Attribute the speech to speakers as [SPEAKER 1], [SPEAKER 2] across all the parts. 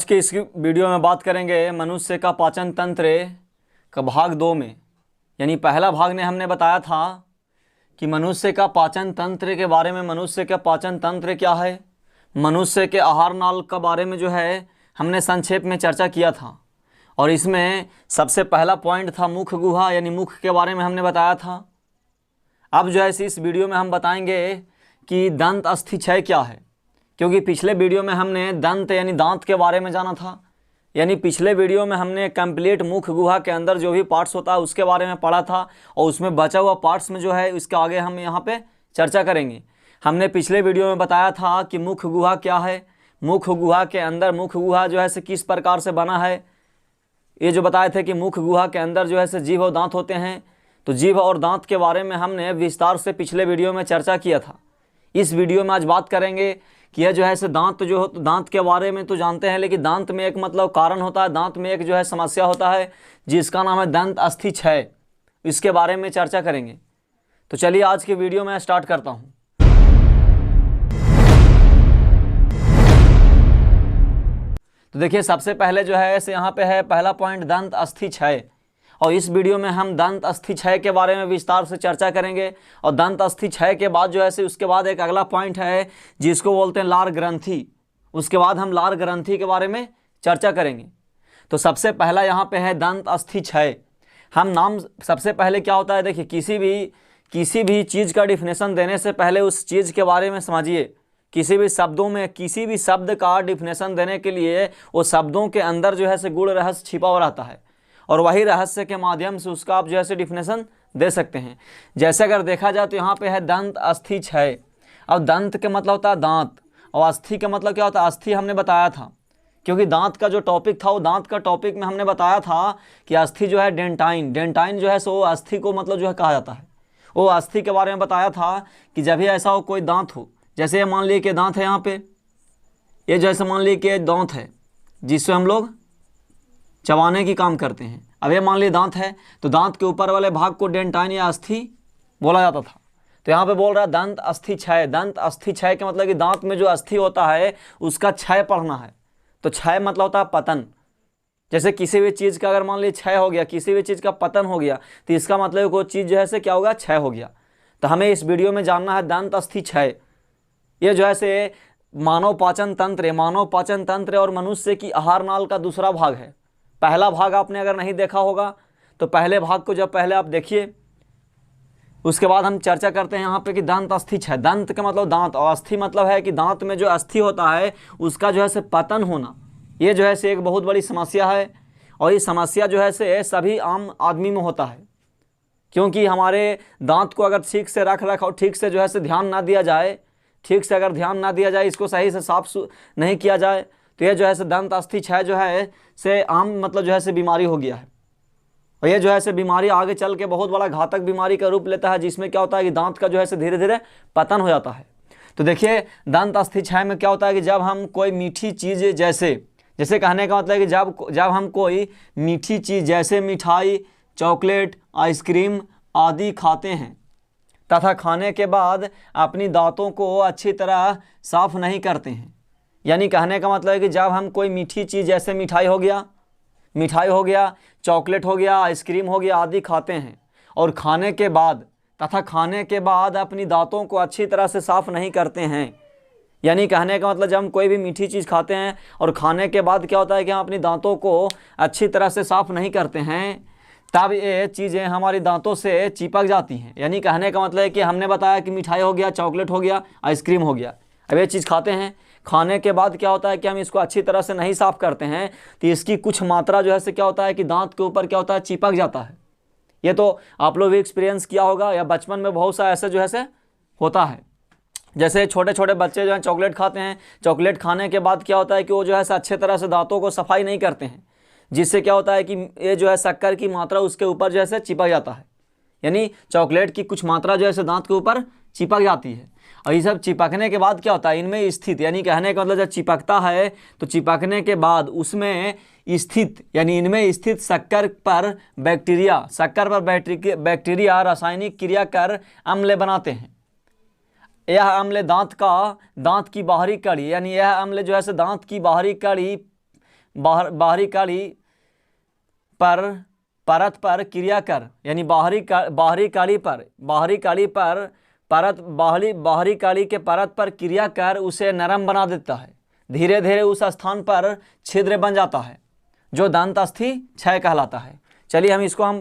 [SPEAKER 1] आज के इस वीडियो में बात करेंगे मनुष्य का पाचन तंत्र का भाग 2 में। यानी पहला भाग ने हमने बताया था कि मनुष्य का पाचन तंत्र के बारे में, मनुष्य का पाचन तंत्र क्या है, मनुष्य के आहार नाल का बारे में जो है हमने संक्षेप में चर्चा किया था। और इसमें सबसे पहला पॉइंट था मुख गुहा, यानी मुख के बारे में हमने बताया था। अब जो है इस वीडियो में हम बताएंगे कि दंत अस्थि क्षय क्या है, क्योंकि पिछले वीडियो में हमने दंत यानी दांत के बारे में जाना था। यानी पिछले वीडियो में हमने कंप्लीट मुख गुहा के अंदर जो भी पार्ट्स होता है उसके बारे में पढ़ा था, और उसमें बचा हुआ पार्ट्स में जो है इसके आगे हम यहाँ पे चर्चा करेंगे। हमने पिछले वीडियो में बताया था कि मुख गुहा क्या है, मुख गुहा के अंदर मुख गुहा जो है से किस प्रकार से बना है। ये जो बताए थे कि मुख गुहा के अंदर जो है से जीभ और दांत होते हैं, तो जीभ और दांत के बारे में हमने विस्तार से पिछले वीडियो में चर्चा किया था। इस वीडियो में आज बात करेंगे कि यह जो है से दांत जो हो, दांत के बारे में तो जानते हैं, लेकिन दांत में एक मतलब कारण होता है, दांत में एक जो है समस्या होता है जिसका नाम है दंत अस्थि क्षय। इसके बारे में चर्चा करेंगे। तो चलिए आज के वीडियो में स्टार्ट करता हूँ। तो देखिए सबसे पहले जो है ऐसे यहाँ पे है पहला पॉइंट दंत अस्थि क्षय, और इस वीडियो में हम दंत अस्थि क्षय के बारे में विस्तार से चर्चा करेंगे। और दंत अस्थि क्षय के बाद जो है उसके बाद एक अगला पॉइंट है जिसको बोलते हैं लार ग्रंथि। उसके बाद हम लार ग्रंथि के बारे में चर्चा करेंगे। तो सबसे पहला यहाँ पे है दंत अस्थि क्षय। हम नाम सबसे पहले क्या होता है, देखिए किसी भी चीज़ का डिफिनेशन देने से पहले उस चीज़ के बारे में समझिए। किसी भी शब्दों में किसी भी शब्द का डिफिनेशन देने के लिए वो शब्दों के अंदर जो है से गूढ़ रहस्य छिपा हुआ रहता है, और वही रहस्य के माध्यम से उसका आप जो है डिफिनेशन दे सकते हैं। जैसे अगर देखा जाए तो यहाँ पे है दंत अस्थि क्षय। अब दंत के मतलब होता है दांत, और अस्थि का मतलब क्या होता है, अस्थि हमने बताया था, क्योंकि दांत का जो टॉपिक था वो दांत का टॉपिक में हमने बताया था कि अस्थि जो है डेंटाइन, डेंटाइन जो है सो अस्थि को मतलब जो है कहा जाता है। वो अस्थि के बारे में बताया था कि जब भी ऐसा हो कोई दांत हो, जैसे ये मान लीजिए कि दांत है यहाँ पे, ये जैसे मान लीजिए कि दांत है जिससे हम लोग चबाने की काम करते हैं। अब ये मान लीजिए दांत है, तो दांत के ऊपर वाले भाग को डेंटाइन या अस्थि बोला जाता था। तो यहाँ पे बोल रहा है दंत अस्थि क्षय। दंत अस्थि क्षय का मतलब कि दांत में जो अस्थि होता है उसका क्षय पढ़ना है। तो क्षय मतलब होता है पतन। जैसे किसी भी चीज़ का अगर मान लीजिए क्षय हो गया, किसी भी चीज़ का पतन हो गया, तो इसका मतलब वो चीज़ जो है से क्या होगा, क्षय हो गया। तो हमें इस वीडियो में जानना है दंत अस्थि क्षय। ये जो है से मानव पाचन तंत्र, मानव पाचन तंत्र और मनुष्य की आहार नाल का दूसरा भाग है। पहला भाग आपने अगर नहीं देखा होगा तो पहले भाग को जब पहले आप देखिए, उसके बाद हम चर्चा करते हैं यहाँ पे कि दंत अस्थि क्षय। दंत का मतलब दांत, और अस्थि मतलब है कि दांत में जो अस्थि होता है उसका जो है से पतन होना। ये जो है से एक बहुत बड़ी समस्या है, और ये समस्या जो है से सभी आम आदमी में होता है, क्योंकि हमारे दांत को अगर ठीक से रख और ठीक से जो है से ध्यान ना दिया जाए, ठीक से अगर ध्यान ना दिया जाए, इसको सही से साफ नहीं किया जाए, तो ये जो है से दंत अस्थि क्षय जो है से आम मतलब जो है से बीमारी हो गया है। और ये जो है से बीमारी आगे चल के बहुत बड़ा घातक बीमारी का रूप लेता है, जिसमें क्या होता है कि दांत का जो है से धीरे धीरे पतन हो जाता है। तो देखिए दंत अस्थि क्षय में क्या होता है कि जब हम कोई मीठी चीज़ जैसे कहने का मतलब है कि जब हम कोई मीठी चीज़ जैसे मिठाई, चॉकलेट, आइसक्रीम आदि खाते हैं तथा खाने के बाद अपनी दांतों को अच्छी तरह साफ नहीं करते हैं। यानी कहने का मतलब है कि जब हम कोई मीठी चीज़ जैसे मिठाई हो गया, चॉकलेट हो गया, आइसक्रीम हो गया आदि खाते हैं, और खाने के बाद अपनी दांतों को अच्छी तरह से साफ नहीं करते हैं। यानी कहने का मतलब जब हम कोई भी मीठी चीज़ खाते हैं और खाने के बाद क्या होता है कि हम अपनी दांतों को अच्छी तरह से साफ नहीं करते हैं, तब ये चीज़ें हमारी दांतों से चिपक जाती हैं। यानी कहने का मतलब है कि हमने बताया कि मिठाई हो गया, चॉकलेट हो गया, आइसक्रीम हो गया, अब ये चीज़ खाते हैं, खाने के बाद क्या होता है कि हम इसको अच्छी तरह से नहीं साफ़ करते हैं, तो इसकी कुछ मात्रा जो है से क्या होता है कि दांत के ऊपर क्या होता है, चिपक जाता है। ये तो आप लोग भी एक्सपीरियंस किया होगा, या बचपन में बहुत सा ऐसे जो है से होता है। जैसे छोटे छोटे बच्चे जो हैं चॉकलेट खाते हैं, चॉकलेट खाने के बाद क्या होता है कि वो जो है से अच्छे तरह से दांतों को सफाई नहीं करते हैं, जिससे क्या होता है कि ये जो है शक्कर की मात्रा उसके ऊपर जो है चिपक जाता है। यानी चॉकलेट की कुछ मात्रा जो है दांत के ऊपर चिपक जाती है, और ये सब चिपकने के बाद क्या होता है, इनमें स्थित, यानी कहने का मतलब जब चिपकता है तो चिपकने के बाद उसमें स्थित, यानी इनमें स्थित शक्कर पर बैक्टीरिया रासायनिक क्रिया कर अम्ल बनाते हैं। यह अम्ल दांत की बाहरी कड़ी, यानी यह अम्ल जो है दांत की बाहरी कड़ी बाहरी काली पर परत पर क्रिया कर, यानी बाहरी काली पर परत बाहरी काली के परत पर क्रिया कर उसे नरम बना देता है। धीरे धीरे उस स्थान पर छिद्र बन जाता है जो दंत अस्थि क्षय कहलाता है। चलिए हम इसको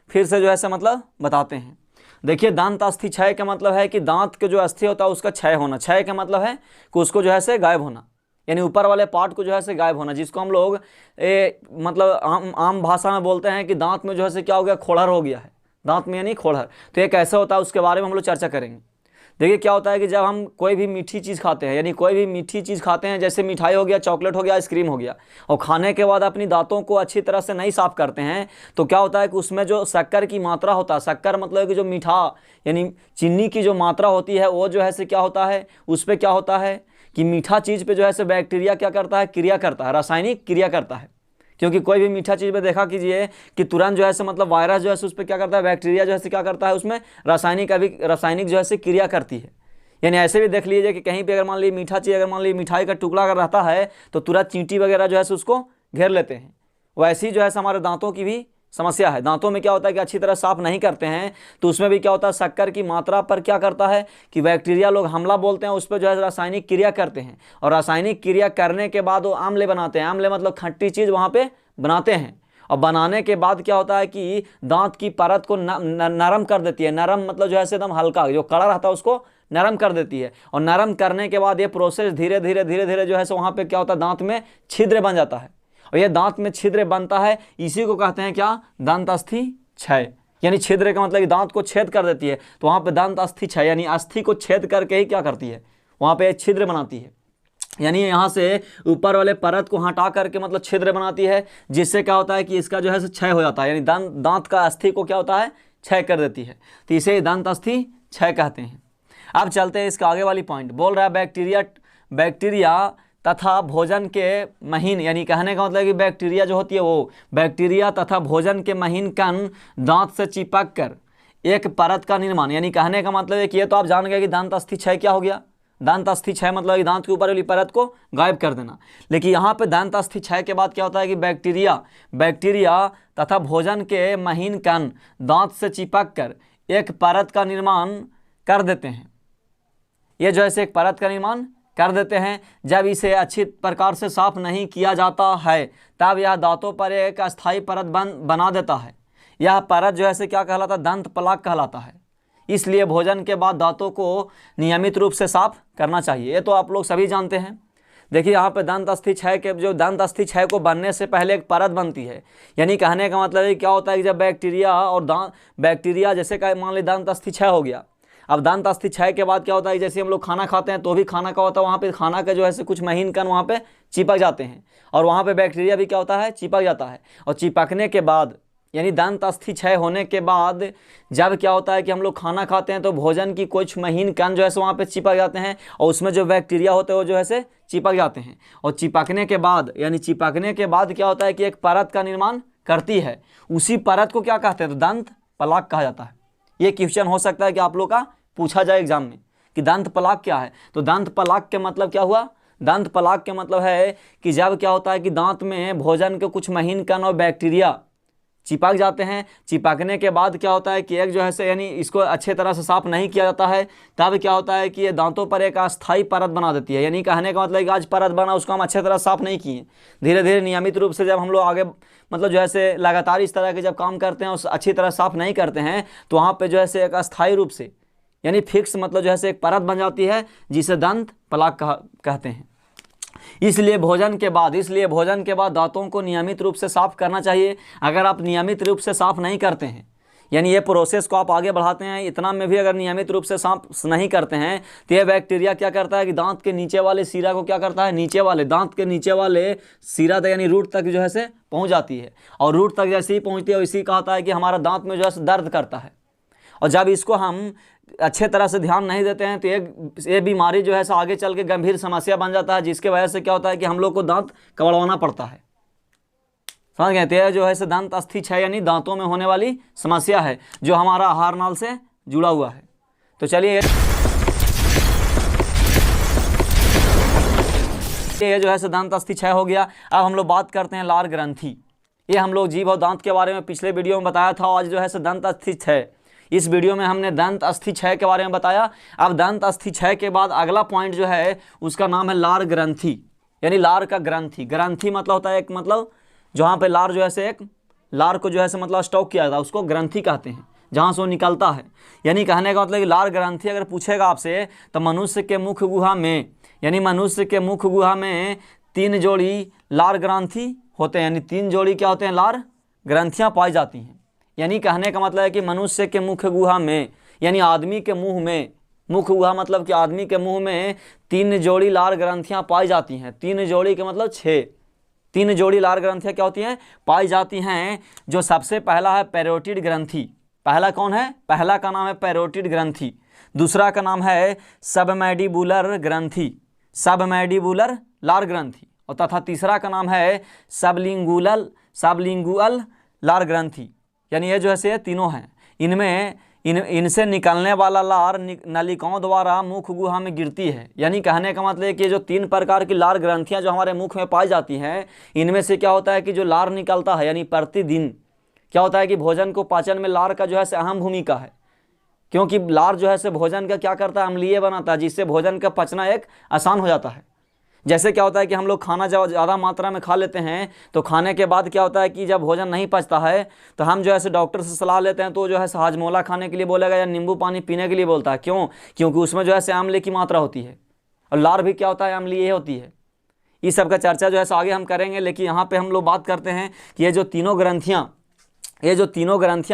[SPEAKER 1] फिर से जो है मतलब बताते हैं। देखिए, दांत अस्थि क्षय का मतलब है कि दांत के जो अस्थि होता है उसका क्षय होना। क्षय का मतलब है कि उसको जो है से गायब होना, यानी ऊपर वाले पार्ट को जो है से गायब होना, जिसको हम लोग मतलब आम भाषा में बोलते हैं कि दांत में जो है से क्या हो गया, खोड़र हो गया है, दांत में यानी खोड़र। तो ये कैसे होता है उसके बारे में हम लोग चर्चा करेंगे। देखिए क्या होता है कि जब हम कोई भी मीठी चीज़ खाते हैं, यानी कोई भी मीठी चीज़ खाते हैं, जैसे मिठाई हो गया, चॉकलेट हो गया, आइसक्रीम हो गया, और खाने के बाद अपनी दांतों को अच्छी तरह से नहीं साफ करते हैं, तो क्या होता है कि उसमें जो शक्कर की मात्रा होता है, शक्कर मतलब कि जो मीठा यानी चीनी की जो मात्रा होती है, वो जो है से क्या होता है, उस पर क्या होता है कि मीठा चीज़ पे जो है से बैक्टीरिया क्या करता है, क्रिया करता है, रासायनिक क्रिया करता है। क्योंकि कोई भी मीठा चीज़ पे देखा कीजिए कि तुरंत जो है से मतलब वायरस जो है से उस पर क्या करता है, बैक्टीरिया जो है से क्या करता है, उसमें रासायनिक जो है से क्रिया करती है। यानी ऐसे भी देख लीजिए कि कहीं पे अगर मान लीजिए मीठा चीज़, अगर मान लीजिए मिठाई का टुकड़ा अगर रहता है तो तुरंत चींटी वगैरह जो है से उसको घेर लेते हैं। वैसे ही जो है से हमारे दांतों की भी समस्या है। दांतों में क्या होता है कि अच्छी तरह साफ नहीं करते हैं, तो उसमें भी क्या होता है, शक्कर की मात्रा पर क्या करता है कि बैक्टीरिया लोग हमला बोलते हैं, उस पर जो है रासायनिक क्रिया करते हैं, और रासायनिक क्रिया करने के बाद वो आम्ल बनाते हैं। आम्ल मतलब खट्टी चीज़ वहाँ पर बनाते हैं, और बनाने के बाद क्या होता है कि दांत की परत को नरम कर देती है। नरम मतलब जो है एकदम हल्का, जो कड़ा रहता है उसको नरम कर देती है। और नरम करने के बाद ये प्रोसेस धीरे धीरे जो है वहाँ पे क्या होता है, दांत में छिद्र बन जाता है। और ये दांत में छिद्र बनता है, इसी को कहते हैं क्या, दंत अस्थि क्षय। यानी छिद्र का मतलब कि दांत को छेद कर देती है, तो वहाँ पे दंत अस्थि क्षय, यानी अस्थि को छेद करके ही क्या करती है, वहाँ पे छिद्र बनाती है। यानी यहाँ से ऊपर वाले परत को हटा करके मतलब छिद्र बनाती है, जिससे क्या होता है कि इसका जो है क्षय हो जाता है, यानी दांत का अस्थि को क्या होता है, क्षय कर देती है। तो इसे दंत अस्थि क्षय कहते हैं। अब चलते हैं इसका आगे वाली पॉइंट। बोल रहा है बैक्टीरिया तथा भोजन के महीन, यानी कहने का मतलब कि बैक्टीरिया जो होती है वो बैक्टीरिया तथा भोजन के महीन कण दांत से चिपक कर एक परत का निर्माण, यानी कहने का मतलब है कि ये तो आप जान गए कि दांत अस्थि क्षय क्या हो गया। दांत अस्थि क्षय मतलब कि दांत के ऊपर वाली परत को गायब कर देना। लेकिन यहाँ पे दांत अस्थि क्षय के बाद क्या होता है कि बैक्टीरिया तथा भोजन के महीन कण दांत से चिपक कर एक परत का निर्माण कर देते हैं। ये जो है एक परत का निर्माण कर देते हैं। जब इसे अच्छी प्रकार से साफ नहीं किया जाता है, तब यह दांतों पर एक अस्थायी परत बना देता है। यह परत जो है क्या कहलाता है, दंत प्लाक कहलाता है। इसलिए भोजन के बाद दांतों को नियमित रूप से साफ करना चाहिए। ये तो आप लोग सभी जानते हैं। देखिए यहाँ पे दंत अस्थि क्षय को बनने से पहले एक परत बनती है। यानी कहने का मतलब है क्या होता है कि जब बैक्टीरिया जैसे मान लीजिए दंत अस्थि क्षय हो गया, अब दंत अस्थि क्षय के बाद क्या होता है, जैसे हम लोग खाना खाते हैं तो भी खाना का होता है, वहाँ पे खाना का जो है कुछ महीन कण वहाँ पे चिपक जाते हैं, और वहाँ पे बैक्टीरिया भी क्या होता है, चिपक जाता है। और चिपकने के बाद यानी दंत अस्थि क्षय होने के बाद जब क्या होता है कि हम लोग खाना खाते हैं तो भोजन की कुछ महीन कण जो है वहाँ पे चिपक जाते हैं, और उसमें जो बैक्टीरिया होते हैं वो जो है चिपक जाते हैं। और चिपकने के बाद क्या होता है कि एक परत का निर्माण करती है। उसी परत को क्या कहते हैं, तो दंत प्लाक कहा जाता है। ये क्वेश्चन हो सकता है कि आप लोग का पूछा जाए एग्जाम में कि दंत प्लाक क्या है। तो दंत प्लाक के मतलब क्या हुआ, दंत प्लाक के मतलब है कि जब क्या होता है कि दांत में भोजन के कुछ महीन कण और बैक्टीरिया चिपक जाते हैं। चिपकने के बाद क्या होता है कि एक जो है यानी इसको अच्छे तरह से साफ नहीं किया जाता है, तब क्या होता है कि ये दांतों पर एक अस्थायी परत बना देती है। यानी कहने का मतलब कि आज परत बना, उसको हम अच्छे तरह साफ नहीं किए। धीरे धीरे नियमित रूप से जब हम लोग आगे मतलब जो है लगातार इस तरह के जब काम करते हैं उस अच्छी तरह साफ नहीं करते हैं, तो वहाँ पर जो है एक अस्थायी रूप से यानी फिक्स मतलब जो है एक परत बन जाती है, जिसे दंत प्लाक कहते हैं। इसलिए भोजन के बाद दांतों को नियमित रूप से साफ करना चाहिए। अगर आप नियमित रूप से साफ नहीं करते हैं, यानी ये प्रोसेस को आप आगे बढ़ाते हैं, इतना में भी अगर नियमित रूप से साफ नहीं करते हैं, तो ये बैक्टीरिया क्या करता है कि दांत के नीचे वाले सिरा को क्या करता है, दांत के नीचे वाले सिरा तक यानी रूट तक जो है पहुँच जाती है। और रूट तक जैसे ही पहुँचती है इसी कहता है कि हमारा दांत में जो है दर्द करता है। और जब इसको हम अच्छे तरह से ध्यान नहीं देते हैं तो ये बीमारी जो है आगे चल के गंभीर समस्या बन जाता है, जिसके वजह से क्या होता है कि हम लोग को दांत कड़वाना पड़ता है। समझ गए, तो जो है दंत अस्थि क्षय यानी दांतों में होने वाली समस्या है जो हमारा आहार नाल से जुड़ा हुआ है। तो चलिए ये जो है से दंत अस्थि क्षय हो गया। अब हम लोग बात करते हैं लार ग्रंथि। ये हम लोग जीभ और दांत के बारे में पिछले वीडियो में बताया था। आज जो है से दंत अस्थि क्षय, इस वीडियो में हमने दंत अस्थि क्षय के बारे में बताया। अब दंत अस्थि क्षय के बाद अगला पॉइंट जो है उसका नाम है लार ग्रंथि, यानी लार का ग्रंथि। ग्रंथि मतलब होता है एक, मतलब जहाँ पे लार जो है से एक लार को जो है से मतलब स्टॉक किया जाता है, उसको ग्रंथि कहते हैं, जहाँ से वो निकलता है। यानी कहने का मतलब कि लार ग्रंथि अगर पूछेगा आपसे तो मनुष्य के मुख गुहा में, यानी मनुष्य के मुख गुहा में 3 जोड़ी लार ग्रंथि होते हैं, यानी 3 जोड़ी क्या होते हैं, लार ग्रंथियाँ पाई जाती हैं। यानी कहने का मतलब है कि मनुष्य के मुख गुहा में, यानी आदमी के मुंह में, मुख गुहा मतलब कि आदमी के मुंह में 3 जोड़ी लार ग्रंथियाँ पाई जाती हैं। 3 जोड़ी के मतलब 6, 3 जोड़ी लार ग्रंथियाँ क्या होती हैं, पाई जाती हैं। जो सबसे पहला है पैरोटिड ग्रंथि। पहला कौन है, पहला का नाम है पैरोटिड ग्रंथि। दूसरा का नाम है सबमैंडिबुलर ग्रंथि, सबमैंडिबुलर लार ग्रंथि। और तथा तीसरा का नाम है सबलिंगुअल लार ग्रंथि। यानी ये जो है से तीनों हैं। इनसे निकलने वाला लार नलिकाओं द्वारा मुख गुहा में गिरती है। यानी कहने का मतलब है कि जो 3 प्रकार की लार ग्रंथियां जो हमारे मुख में पाई जाती हैं, इनमें से क्या होता है कि जो लार निकलता है, यानी प्रतिदिन क्या होता है कि भोजन को पाचन में लार का जो है से अहम भूमिका है। क्योंकि लार जो है से भोजन का क्या करता है, अम्लीय बनाता है, जिससे भोजन का पचना एक आसान हो जाता है। जैसे क्या होता है कि हम लोग खाना जब ज़्यादा मात्रा में खा लेते हैं तो खाने के बाद क्या होता है कि जब भोजन नहीं पचता है तो हम जो है डॉक्टर से सलाह लेते हैं, तो जो है हाजमोला खाने के लिए बोलेगा या नींबू पानी पीने के लिए बोलता है। क्यों? क्योंकि उसमें जो है अम्ल की मात्रा होती है, और लार भी क्या होता है, अम्लीय होती है। इस सब का चर्चा जो है आगे हम करेंगे, लेकिन यहाँ पर हम लोग बात करते हैं कि ये जो तीनों ग्रंथियाँ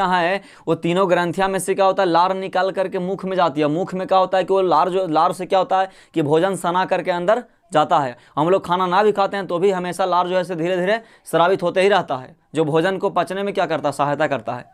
[SPEAKER 1] हैं, वो तीनों ग्रंथियाँ में से क्या होता है, लार निकाल करके मुख में जाती है। मुख में क्या होता है कि वो लार से क्या होता है कि भोजन सना करके अंदर जाता है। हम लोग खाना ना भी खाते हैं तो भी हमेशा लार जो है धीरे धीरे स्रावित होते ही रहता है, जो भोजन को पचने में क्या करता है, सहायता करता है।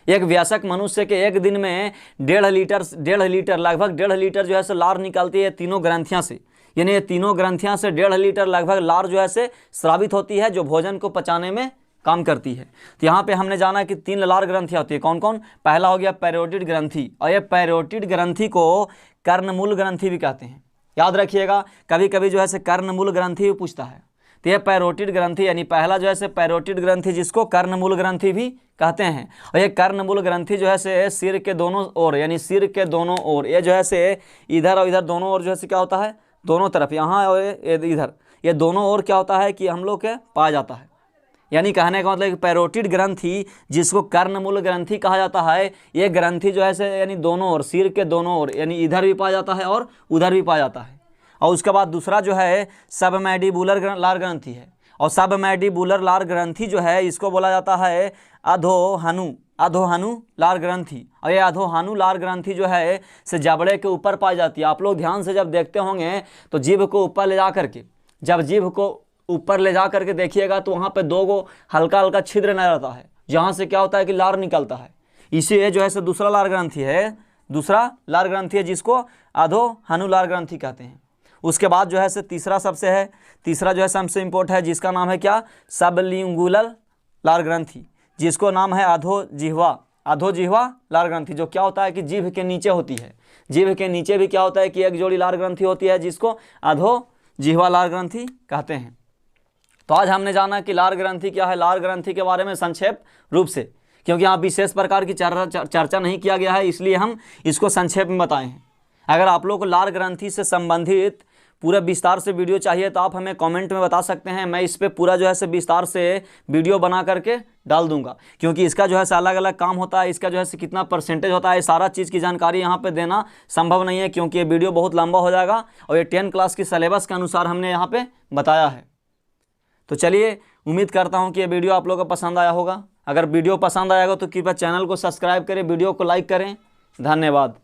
[SPEAKER 1] एक वयस्क मनुष्य के एक दिन में 1.5 लीटर लगभग 1.5 लीटर जो है लार निकलती है तीनों ग्रंथियाँ से। यानी ये तीनों ग्रंथियाँ से 1.5 लीटर लगभग लार जो है स्रावित होती है, जो भोजन को पचाने में काम करती है। तो यहाँ पे हमने जाना कि 3 लार ग्रंथियाँ होती है। कौन कौन? पहला हो गया पैरोटिड ग्रंथि, और ये पैरोटिड ग्रंथि को कर्णमूल ग्रंथि भी कहते हैं। याद रखिएगा, कभी कभी जो है कर्णमूल ग्रंथि भी पूछता है। तो ये पैरोटिड ग्रंथि, यानी पहला जो है पैरोटिड ग्रंथि, जिसको कर्णमूल ग्रंथि भी कहते हैं। और ये कर्णमूल ग्रंथि जो है सिर के दोनों ओर, यानी सिर के दोनों ओर, ये जो है इधर और इधर दोनों ओर जो है क्या होता है, दोनों तरफ, यहाँ और इधर, ये दोनों ओर क्या होता है कि हम लोग के पाया जाता है। यानी कहने का मतलब पैरोटिड ग्रंथि, जिसको कर्णमूल ग्रंथि कहा जाता है, ये ग्रंथि जो है यानी दोनों ओर, सिर के दोनों ओर, यानी इधर भी पाया जाता है और उधर भी पाया जाता है। और उसके बाद दूसरा जो है सबमैंडिबुलर लार ग्रंथि है। और सबमैंडिबुलर लार ग्रंथि जो है, इसको बोला जाता है अधोहनु लार ग्रंथि। और ये अधोहनु लार ग्रंथि जो है जबड़े के ऊपर पाई जाती है। आप लोग ध्यान से जब देखते होंगे तो जीभ को ऊपर ले जा करके, जब जीभ को ऊपर ले जा करके देखिएगा तो वहाँ पे 2 हल्का हल्का छिद्र नजर आता है, जहाँ से क्या होता है कि लार निकलता है। इसी जो है दूसरा लार ग्रंथि है, दूसरा लार ग्रंथि है, जिसको अधोहनु लार ग्रंथि कहते हैं। उसके बाद जो है तीसरा सबसे है, तीसरा जो है सबसे इम्पोर्टेंट है, जिसका नाम है क्या, सबलिंगुअल लार ग्रंथि, जिसको नाम है अधोजिह्वा लार ग्रंथि, जो क्या होता है कि जीभ के नीचे होती है। जीभ के नीचे भी क्या होता है कि एक जोड़ी लार ग्रंथि होती है, जिसको अधोजिह्वा लार ग्रंथि कहते हैं। तो आज हमने जाना कि लार ग्रंथि क्या है, लार ग्रंथि के बारे में संक्षेप रूप से, क्योंकि यहाँ विशेष प्रकार की चर्चा नहीं किया गया है, इसलिए हम इसको संक्षेप में बताए हैं। अगर आप लोग को लार ग्रंथि से संबंधित पूरा विस्तार से वीडियो चाहिए तो आप हमें कमेंट में बता सकते हैं। मैं इस पर पूरा जो है विस्तार से वीडियो बना करके डाल दूंगा, क्योंकि इसका जो है अलग अलग काम होता है, इसका जो है कितना परसेंटेज होता है, सारा चीज़ की जानकारी यहाँ पे देना संभव नहीं है, क्योंकि ये वीडियो बहुत लंबा हो जाएगा और ये 10 क्लास की सिलेबस के अनुसार हमने यहाँ पर बताया है। तो चलिए, उम्मीद करता हूँ कि ये वीडियो आप लोगों को पसंद आया होगा। अगर वीडियो पसंद आएगा तो कृपया चैनल को सब्सक्राइब करें, वीडियो को लाइक करें। धन्यवाद।